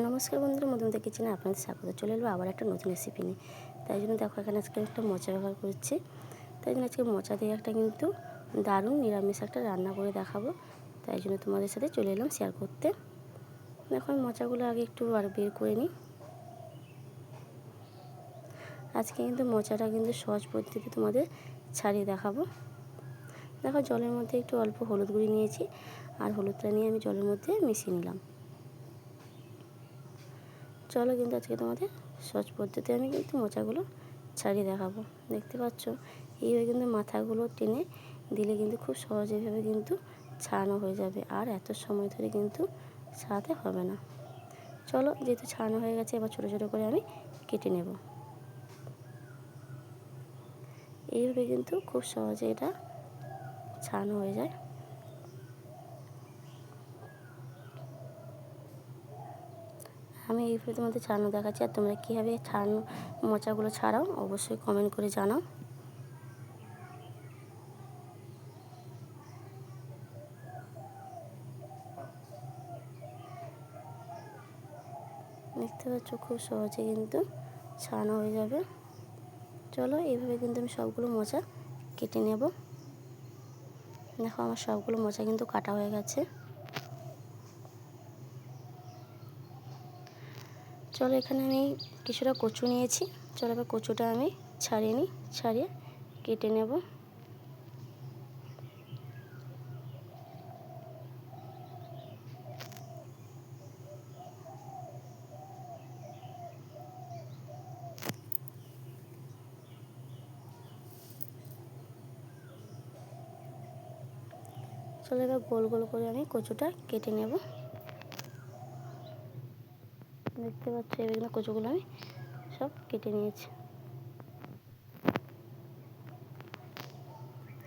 নমস্কার বন্ধুরা, মধুমিতা কিচেনে আপনাদের স্বাগত। চলে এলো আবার একটা নতুন রেসিপি নিয়ে। তাই জন্য দেখো এখানে আজকে একটা মোচা ব্যবহার করছি। তাই জন্য আজকে মোচা দিয়ে একটা কিন্তু দারুণ নিরামিষ একটা রান্না করে দেখাবো। তাই জন্য তোমাদের সাথে চলে এলাম শেয়ার করতে। দেখো আমি মোচাগুলো আগে একটু বের করে নিই। আজকে কিন্তু মোচাটা কিন্তু সহজ পদ্ধতিতে তোমাদের ছাড়িয়ে দেখাবো। দেখো জলের মধ্যে একটু অল্প হলুদ গুঁড়ি নিয়েছি, আর হলুদটা নিয়ে আমি জলের মধ্যে মিশিয়ে নিলাম। চলো কিন্তু আজকে তোমাদের সহজ পদ্ধতি আমি কিন্তু মোচাগুলো ছাড়িয়ে দেখাবো। দেখতে পাচ্ছ এইভাবে কিন্তু মাথাগুলো টেনে দিলে কিন্তু খুব সহজেভাবে কিন্তু ছাড়ানো হয়ে যাবে, আর এত সময় ধরে কিন্তু ছাড়াতে হবে না। চলো যেহেতু ছাড়ানো হয়ে গেছে, এবার ছোটো ছোটো করে আমি কেটে নেব। এইভাবে কিন্তু খুব সহজে এটা ছাড়ানো হয়ে যায়। আমি এইভাবে তোমাদের ছাড়ানো দেখাচ্ছি, আর তোমরা কীভাবে ছাড়ানো মোচাগুলো ছাড়াও অবশ্যই কমেন্ট করে জানাও। দেখতে পাচ্ছ খুব সহজে কিন্তু ছাড়ানো হয়ে যাবে। চলো এইভাবে কিন্তু আমি সবগুলো মোচা কেটে নেব। দেখো আমার সবগুলো মোচা কিন্তু কাটা হয়ে গেছে। চলো এখানে আমি কিছুটা কচু নিয়েছি। চলো এবার কচুটা আমি ছাড়িয়ে নিই, ছাড়িয়ে কেটে নেব। চলো এবার গোল গোল করে আমি কচুটা কেটে নেব। দেখতে পাচ্ছ এবার কচুগুলো আমি সব কেটে নিয়েছি।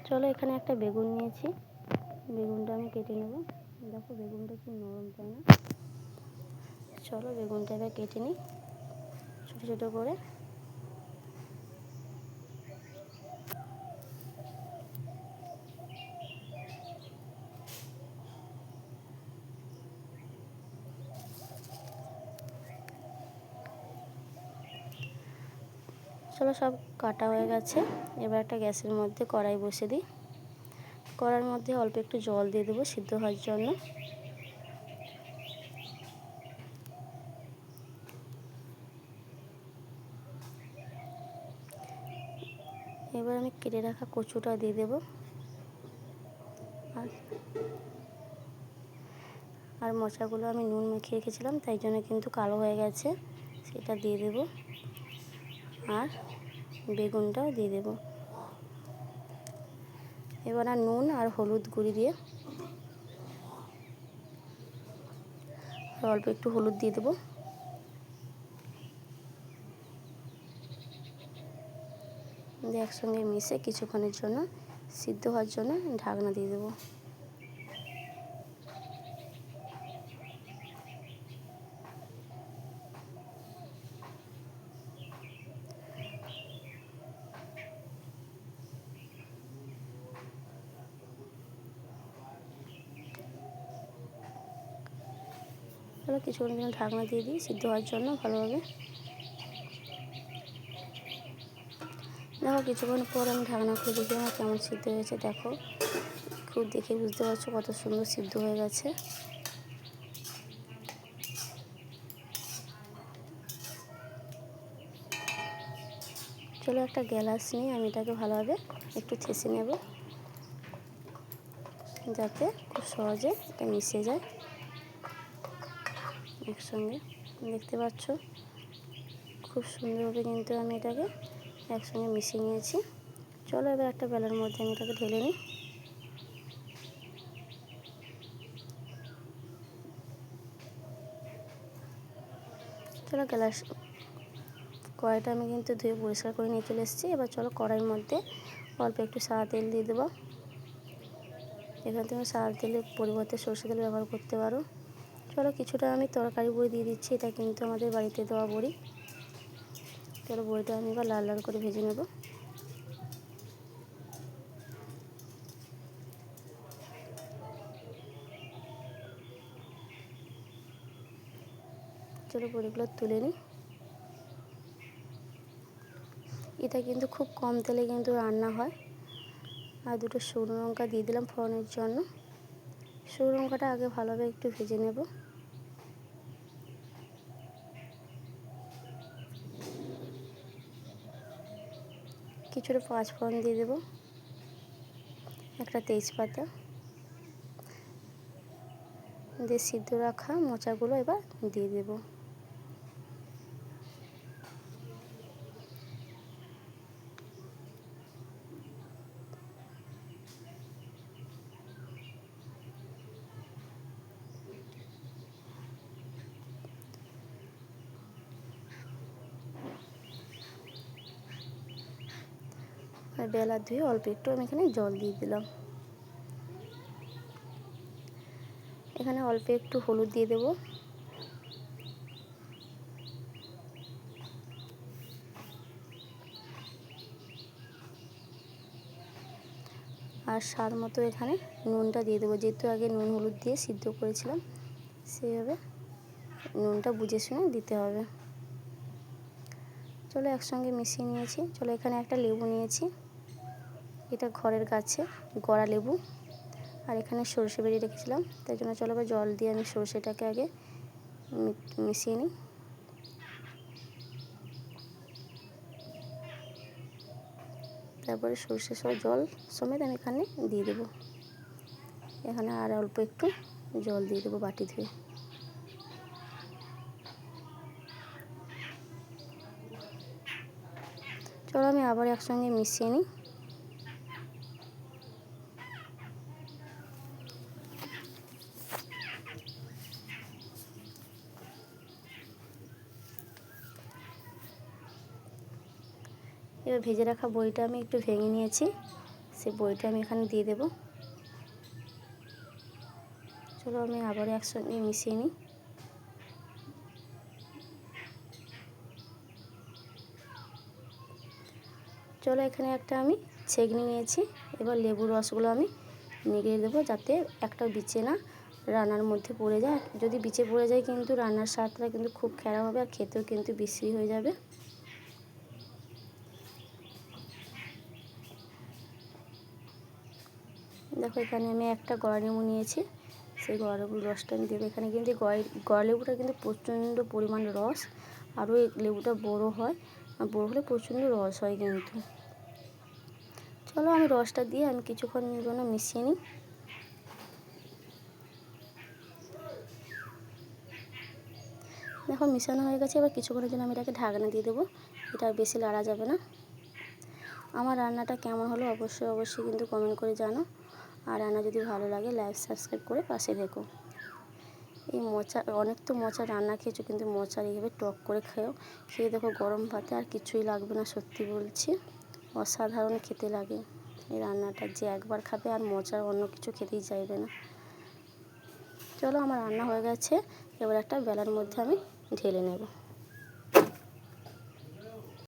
চলো এখানে একটা বেগুন নিয়েছি, বেগুনটা আমি কেটে নেব। দেখো বেগুনটা কি নরম, তাই না? চলো বেগুনটা এবার কেটে নিই ছোটো ছোটো করে। চলো সব কাটা হয়ে গেছে। এবার একটা গ্যাসের মধ্যে কড়াই বসিয়ে দিই। কড়াইয়ের মধ্যে অল্প একটু জল দিয়ে দেবো সিদ্ধ হওয়ার জন্য। এবার আমি কেটে রাখা কচুটা দিয়ে দেবো, আর মোচাগুলো আমি নুন মেখে রেখেছিলাম, তাই জন্য কিন্তু কালো হয়ে গেছে, সেটা দিয়ে দেব। আর বেগুনটাও দিয়ে দেব। এবার আর নুন আর হলুদ গুঁড়ি দিয়ে অল্প একটু হলুদ দিয়ে দেবো। দিয়ে একসঙ্গে মিশে কিছুক্ষণের জন্য সিদ্ধ হওয়ার জন্য ঢাকনা দিয়ে দেবো। চলো কিছুক্ষণের জন্য ঢাকনা দিয়ে দিই সিদ্ধ হওয়ার জন্য ভালোভাবে। দেখো কিছুক্ষণ পর আমি ঢাকনা খুলে দেখি আমার কেমন সিদ্ধ হয়েছে। দেখো খুব দেখে বুঝতে পারছো কত সুন্দর সিদ্ধ হয়ে গেছে। চলো একটা গ্লাস নিয়ে আমি এটাকে ভালোভাবে একটু ঠেসে নেব, যাতে খুব সহজে এটা মিশে যায় একসঙ্গে। দেখতে পাচ্ছ খুব সুন্দরভাবে কিন্তু আমি এটাকে একসঙ্গে মিশিয়ে নিয়েছি। চলো এবার একটা বেলার মধ্যে আমি এটাকে ঢেলে নিই। চলো কড়াইটা আমি কিন্তু ধুয়ে পরিষ্কার করে নিয়ে চলে এসেছি। এবার চলো কড়াইয়ের মধ্যে অল্প একটু সাদা তেল দিয়ে দেবো। এখানে তুমি সাদা তেলের পরিবর্তে সরষে তেল ব্যবহার করতে পারো। চলো কিছুটা আমি তরকারি বড়ি দিয়ে দিচ্ছি, এটা কিন্তু আমাদের বাড়িতে দেওয়া বড়ি। চলো বড়িটা আমি এবার লাল লাল করে ভেজে নেব। চলো বড়িগুলো তুলে নিই। এটা কিন্তু খুব কম তেলে কিন্তু রান্না হয়। আর দুটো শুকনো লঙ্কা দিয়ে দিলাম ফোড়নের জন্য। শুকনো লঙ্কাটা আগে ভালোভাবে একটু ভেজে নেব। কিছুটা পাঁচফোড়ন দিয়ে দেবো, একটা তেজপাতা দিয়ে সিদ্ধ রাখা মোচাগুলো এবার দিয়ে দেবো। আর বেলা ধুয়ে অল্প একটু আমি এখানে জল দিয়ে দিলাম। এখানে অল্প একটু হলুদ দিয়ে দেবো, আর স্বাদ মতো এখানে নুনটা দিয়ে দেবো। যেহেতু আগে নুন হলুদ দিয়ে সিদ্ধ করেছিলাম, সেইভাবে নুনটা বুঝে শুনে দিতে হবে। চলো একসঙ্গে মিশিয়ে নিয়েছি। চলো এখানে একটা লেবু নিয়েছি, এটা ঘরের গাছে গড়া লেবু। আর এখানে সরষে বেরিয়ে রেখেছিলাম, তাই জন্য চলো এবার জল দিয়ে আমি সরষেটাকে আগে মিশিয়ে নিই। তারপরে সরষে সহ জল সমেত আমি এখানে দিয়ে দেবো। এখানে আর অল্প একটু জল দিয়ে দেবো বাটি ধুয়ে। চলো আমি আবার একসঙ্গে মিশিয়ে নিই। এবার ভেজে রাখা বড়িটা আমি একটু ভেঙে নিয়েছি, সেই বড়িটা আমি এখানে দিয়ে দেবো। চলো আমি আবার একসঙ্গে মিশিয়ে নিই। চলো এখানে একটা আমি ছেঁকনি নিয়েছি, এবার লেবুর রসগুলো আমি নিগড়ে দেবো, যাতে একটা বিচে না রান্নার মধ্যে পড়ে যায়। যদি বিচে পড়ে যায় কিন্তু রান্নার স্বাদটা কিন্তু খুব খারাপ হবে, আর খেতেও কিন্তু বিশ্রী হয়ে যাবে। দেখো এখানে আমি একটা গড়া লেবু নিয়েছি, সেই গড়া লেবুর রসটা আমি দেবো এখানে। কিন্তু গড়া লেবুটা কিন্তু প্রচণ্ড পরিমাণ রস, আরও এই লেবুটা বড় হয়, আর বড় হলে প্রচণ্ড রস হয় কিন্তু। চলো আমি রসটা দিয়ে আমি কিছুক্ষণের জন্য মিশিয়ে নিই। দেখো মিশানো হয়ে গেছে, এবার কিছুক্ষণের জন্য আমি এটাকে ঢাকনা দিয়ে দেবো। এটা আর বেশি লাড়া যাবে না। আমার রান্নাটা কেমন হলো অবশ্যই কিন্তু কমেন্ট করে জানো। আর রান্না যদি ভালো লাগে লাইক সাবস্ক্রাইব করে পাশে থেকো। এই মোচা, অনেক তো মোচা রান্না খেয়েছো, কিন্তু মোচার এইভাবে টক করে খেয়ে দেখো, গরম ভাতে আর কিছুই লাগবে না, সত্যি বলছি অসাধারণ খেতে লাগে এই রান্নাটা। যে একবার খাবে আর মোচার অন্য কিছু খেতেই চাইবে না। চলো আমার রান্না হয়ে গেছে, এবার একটা বেলার মধ্যে আমি ঢেলে নেব।